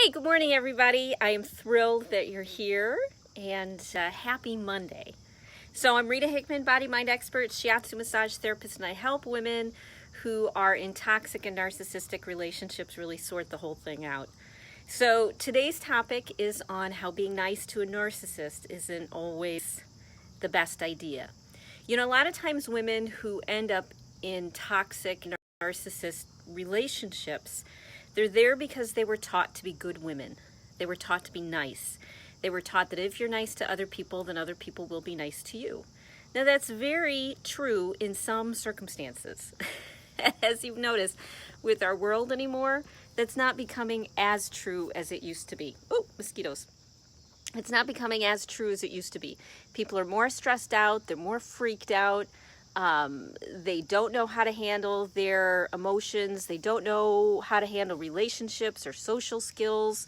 Hey, good morning, everybody. I am thrilled that you're here, and happy Monday. So I'm Rita Hickman, body mind expert, shiatsu massage therapist, and I help women who are in toxic and narcissistic relationships really sort the whole thing out. So today's topic is on how being nice to a narcissist isn't always the best idea. You know, a lot of times women who end up in toxic narcissist relationships, they're there because they were taught to be good women. They were taught to be nice. They were taught that if you're nice to other people, then other people will be nice to you. Now, that's very true in some circumstances. As you've noticed, with our world anymore, that's not becoming as true as it used to be. Oh, mosquitoes. It's not becoming as true as it used to be. People are more stressed out. They're more freaked out. They don't know how to handle their emotions. They don't know how to handle relationships or social skills.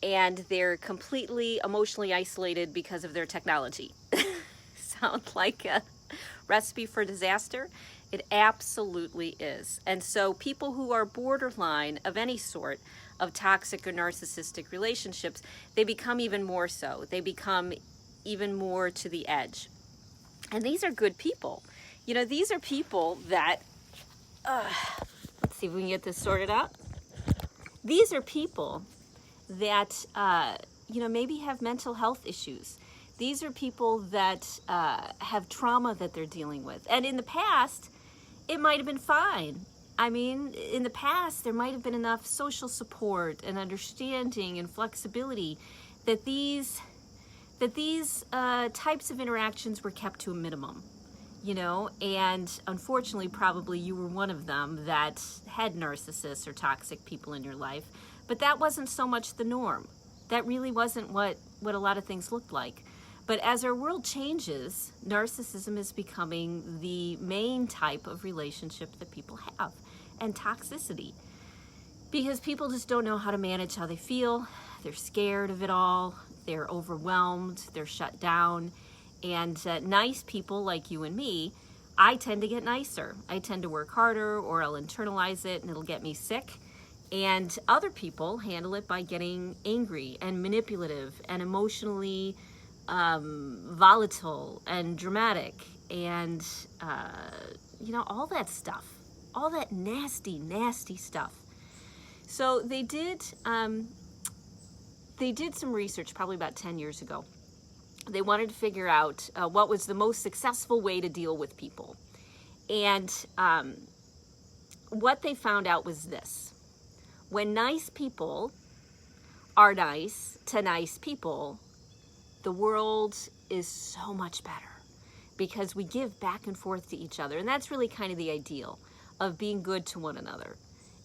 And they're completely emotionally isolated because of their technology. Sound like a recipe for disaster? It absolutely is. And so people who are borderline of any sort of toxic or narcissistic relationships, they become even more so. They become even more to the edge. And these are good people. You know, these are people that, let's see if we can get this sorted out. These are people that, maybe have mental health issues. These are people that have trauma that they're dealing with. And in the past, it might have been fine. I mean, in the past, there might have been enough social support and understanding and flexibility that these types of interactions were kept to a minimum. And unfortunately, probably you were one of them that had narcissists or toxic people in your life, but that wasn't so much the norm. That really wasn't what a lot of things looked like. But as our world changes, narcissism is becoming the main type of relationship that people have, and toxicity. Because people just don't know how to manage how they feel. They're scared of it all. They're overwhelmed. They're shut down. And nice people like you and me, I tend to get nicer. I tend to work harder, or I'll internalize it and it'll get me sick. And other people handle it by getting angry and manipulative and emotionally volatile and dramatic and, all that stuff. All that nasty, nasty stuff. So they did some research probably about 10 years ago. They wanted to figure out what was the most successful way to deal with people. And what they found out was this. When nice people are nice to nice people, the world is so much better because we give back and forth to each other. And that's really kind of the ideal of being good to one another.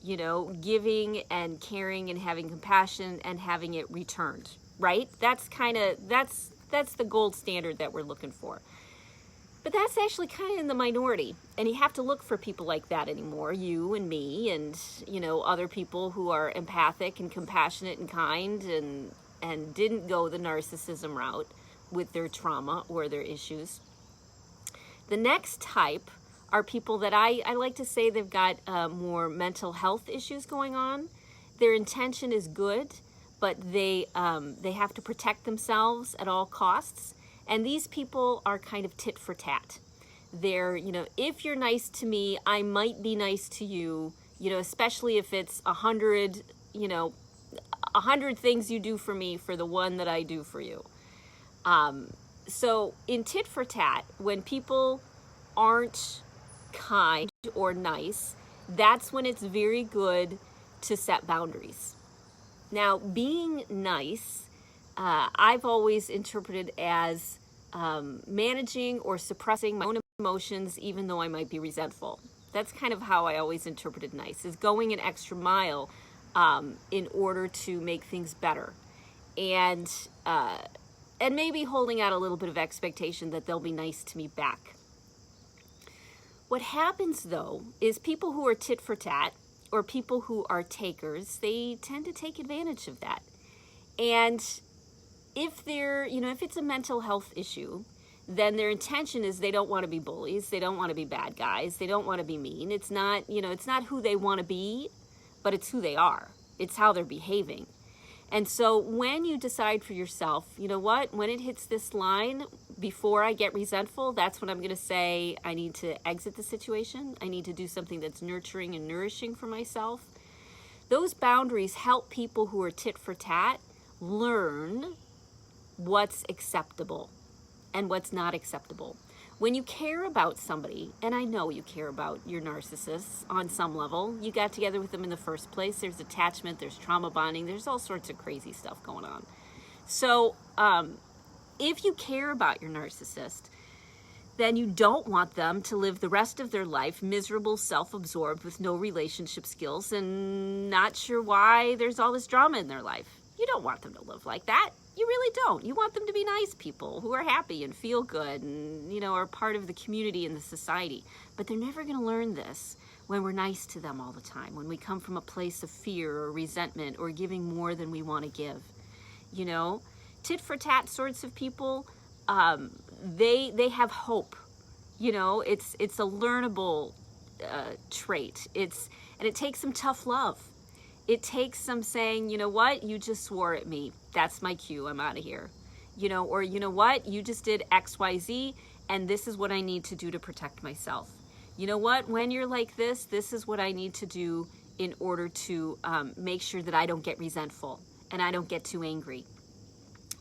Giving and caring and having compassion and having it returned, right? That's the gold standard that we're looking for. But that's actually kind of in the minority. And you have to look for people like that anymore, you and me and, other people who are empathic and compassionate and kind and didn't go the narcissism route with their trauma or their issues. The next type are people that I like to say they've got more mental health issues going on. Their intention is good, but they have to protect themselves at all costs. And these people are kind of tit for tat. They're, if you're nice to me, I might be nice to you, especially if it's 100 things you do for me for the one that I do for you. So in tit for tat, when people aren't kind or nice, that's when it's very good to set boundaries. Now, being nice, I've always interpreted as managing or suppressing my own emotions, even though I might be resentful. That's kind of how I always interpreted nice, is going an extra mile in order to make things better. And maybe holding out a little bit of expectation that they'll be nice to me back. What happens, though, is people who are tit for tat, or people who are takers, they tend to take advantage of that. And if if it's a mental health issue, then their intention is they don't want to be bullies, they don't want to be bad guys, they don't want to be mean. It's not who they want to be, but it's who they are. It's how they're behaving. And so when you decide for yourself, you know what, when it hits this line, before I get resentful, that's when I'm going to say I need to exit the situation. I need to do something that's nurturing and nourishing for myself. Those boundaries help people who are tit for tat learn what's acceptable and what's not acceptable. When you care about somebody, and I know you care about your narcissists on some level, you got together with them in the first place, there's attachment, there's trauma bonding, there's all sorts of crazy stuff going on. So if you care about your narcissist, then you don't want them to live the rest of their life miserable, self-absorbed, with no relationship skills and not sure why there's all this drama in their life. You don't want them to live like that. You really don't. You want them to be nice people who are happy and feel good and, you know, are part of the community and the society. But they're never going to learn this when we're nice to them all the time, when we come from a place of fear or resentment or giving more than we want to give. You know, tit for tat sorts of people, they have hope. You know, it's a learnable trait. And it takes some tough love. It takes some saying, you know what, you just swore at me. That's my cue. I'm out of here. You know, or you know what, you just did X, Y, Z, and this is what I need to do to protect myself. You know what, when you're like this is what I need to do in order to make sure that I don't get resentful and I don't get too angry.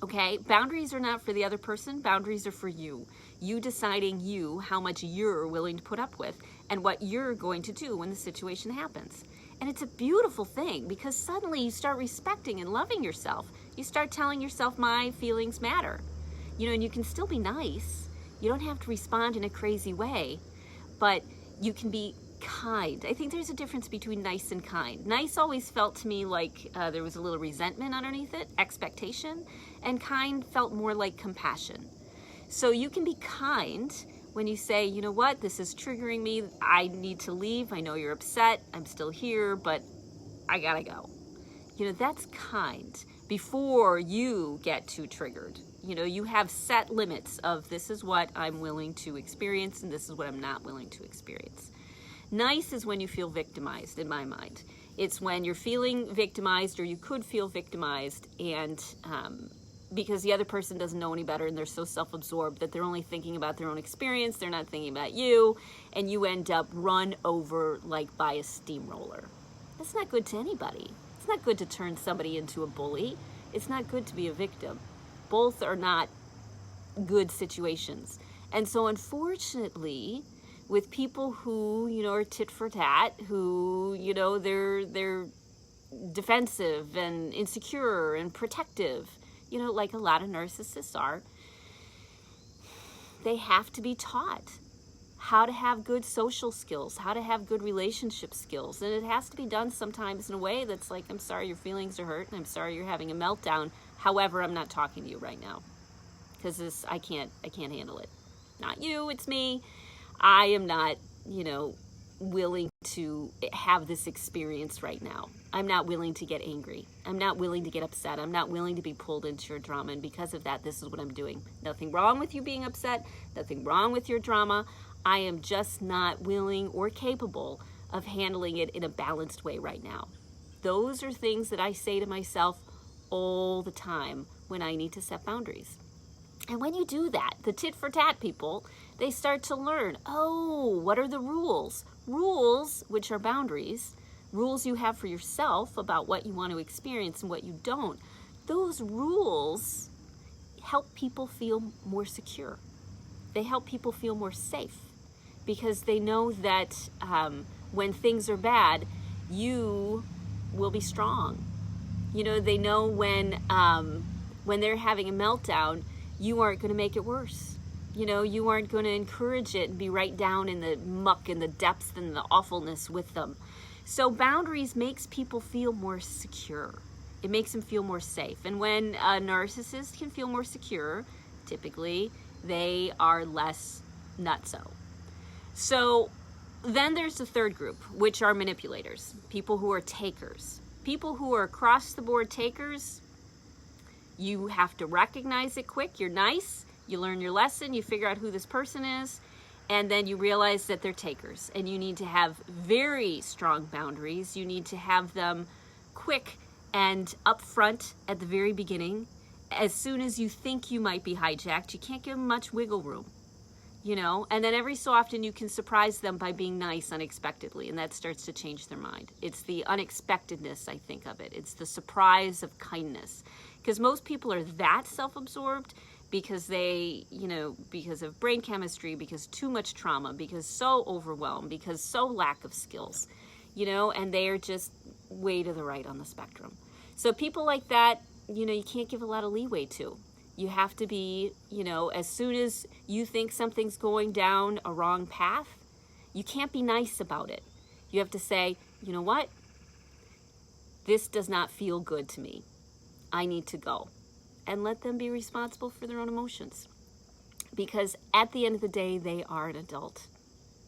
Okay, boundaries are not for the other person. Boundaries are for you. You deciding how much you're willing to put up with and what you're going to do when the situation happens. And it's a beautiful thing because suddenly you start respecting and loving yourself. You start telling yourself my feelings matter. You know, and you can still be nice. You don't have to respond in a crazy way, but you can be kind. I think there's a difference between nice and kind. Nice always felt to me like there was a little resentment underneath it, expectation, and kind felt more like compassion. So you can be kind when you say, you know what, this is triggering me, I need to leave, I know you're upset, I'm still here, but I gotta go. You know, that's kind before you get too triggered. You know, you have set limits of this is what I'm willing to experience and this is what I'm not willing to experience. Nice is when you feel victimized, in my mind. It's when you're feeling victimized or you could feel victimized and because the other person doesn't know any better and they're so self-absorbed that they're only thinking about their own experience, they're not thinking about you, and you end up run over like by a steamroller. That's not good to anybody. It's not good to turn somebody into a bully. It's not good to be a victim. Both are not good situations. And so unfortunately, with people who, you know, are tit for tat, who, you know, they're defensive and insecure and protective, you know, like a lot of narcissists are, they have to be taught how to have good social skills, how to have good relationship skills. And it has to be done sometimes in a way that's like, I'm sorry your feelings are hurt and I'm sorry you're having a meltdown. However, I'm not talking to you right now because I can't handle it. Not you, it's me. I am not, you know, willing to have this experience right now. I'm not willing to get angry. I'm not willing to get upset. I'm not willing to be pulled into your drama. And because of that, this is what I'm doing. Nothing wrong with you being upset. Nothing wrong with your drama. I am just not willing or capable of handling it in a balanced way right now. Those are things that I say to myself all the time when I need to set boundaries. And when you do that, the tit for tat people, they start to learn, oh, what are the rules? Rules, which are boundaries, rules you have for yourself about what you want to experience and what you don't. Those rules help people feel more secure. They help people feel more safe because they know that when things are bad, you will be strong. You know, they know when they're having a meltdown, you aren't going to make it worse. You know, you aren't going to encourage it and be right down in the muck and the depths and the awfulness with them. So boundaries makes people feel more secure. It makes them feel more safe. And when a narcissist can feel more secure, typically they are less nutso. So then there's the third group, which are manipulators, people who are takers. People who are across the board takers, you have to recognize it quick. You're nice. You learn your lesson. You figure out who this person is. And then you realize that they're takers. And you need to have very strong boundaries. You need to have them quick And up front at the very beginning, as soon as you think you might be hijacked, you can't give them much wiggle room, you know? And then every so often you can surprise them by being nice unexpectedly, and that starts to change their mind. It's the unexpectedness, I think, of it. It's the surprise of kindness. Because most people are that self-absorbed because they, you know, because of brain chemistry, because too much trauma, because so overwhelmed, because so lack of skills, you know, and they are just way to the right on the spectrum. So people like that, you know, you can't give a lot of leeway to. You have to be, you know, as soon as you think something's going down a wrong path, you can't be nice about it. You have to say, you know what? This does not feel good to me. I need to go. And let them be responsible for their own emotions. Because at the end of the day, they are an adult.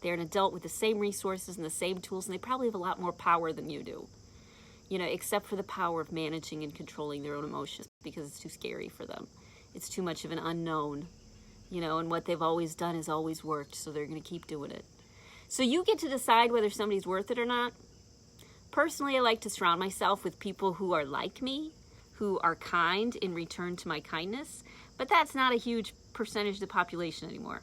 They're an adult with the same resources and the same tools, and they probably have a lot more power than you do. You know, except for the power of managing and controlling their own emotions, because it's too scary for them. It's too much of an unknown, you know, and what they've always done has always worked, so they're going to keep doing it. So you get to decide whether somebody's worth it or not. Personally, I like to surround myself with people who are like me, who are kind in return to my kindness, but that's not a huge percentage of the population anymore.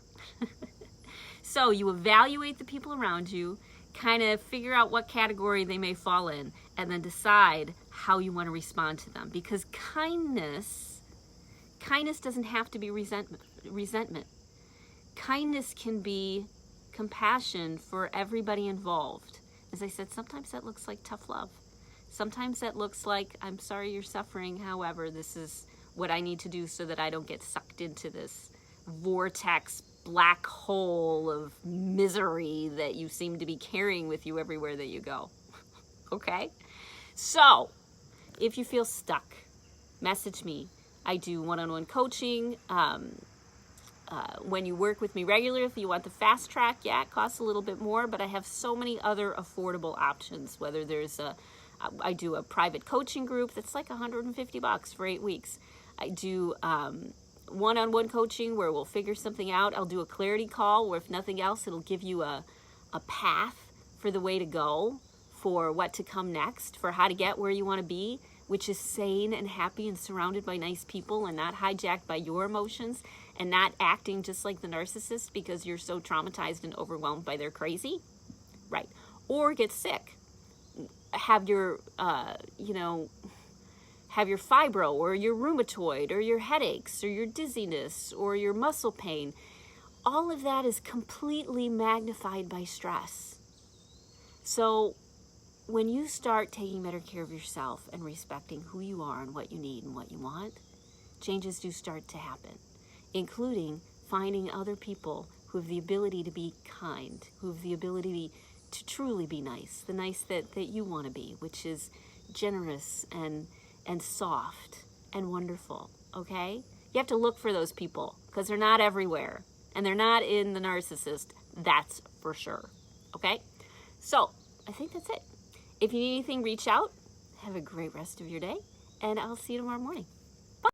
So you evaluate the people around you, kind of figure out what category they may fall in, and then decide how you want to respond to them. Because kindness doesn't have to be resentment. Kindness can be compassion for everybody involved. As I said, sometimes that looks like tough love. Sometimes that looks like, I'm sorry you're suffering, however, this is what I need to do so that I don't get sucked into this vortex, black hole of misery that you seem to be carrying with you everywhere that you go. Okay? So, if you feel stuck, message me. I do one-on-one coaching. When you work with me regularly, if you want the fast track, yeah, it costs a little bit more, but I have so many other affordable options, whether there's I do a private coaching group that's like $150 for 8 weeks. I do one-on-one coaching where we'll figure something out. I'll do a clarity call where, if nothing else, it'll give you a path for the way to go, for what to come next, for how to get where you want to be, which is sane and happy and surrounded by nice people and not hijacked by your emotions and not acting just like the narcissist because you're so traumatized and overwhelmed by their crazy. Right. Or get sick. Have your, have your fibro or your rheumatoid or your headaches or your dizziness or your muscle pain. All of that is completely magnified by stress. So when you start taking better care of yourself and respecting who you are and what you need and what you want, changes do start to happen, including finding other people who have the ability to be kind, who have the ability to truly be nice, the nice that you want to be, which is generous and soft and wonderful, okay? You have to look for those people because they're not everywhere and they're not in the narcissist, that's for sure, okay? So I think that's it. If you need anything, reach out. Have a great rest of your day, and I'll see you tomorrow morning.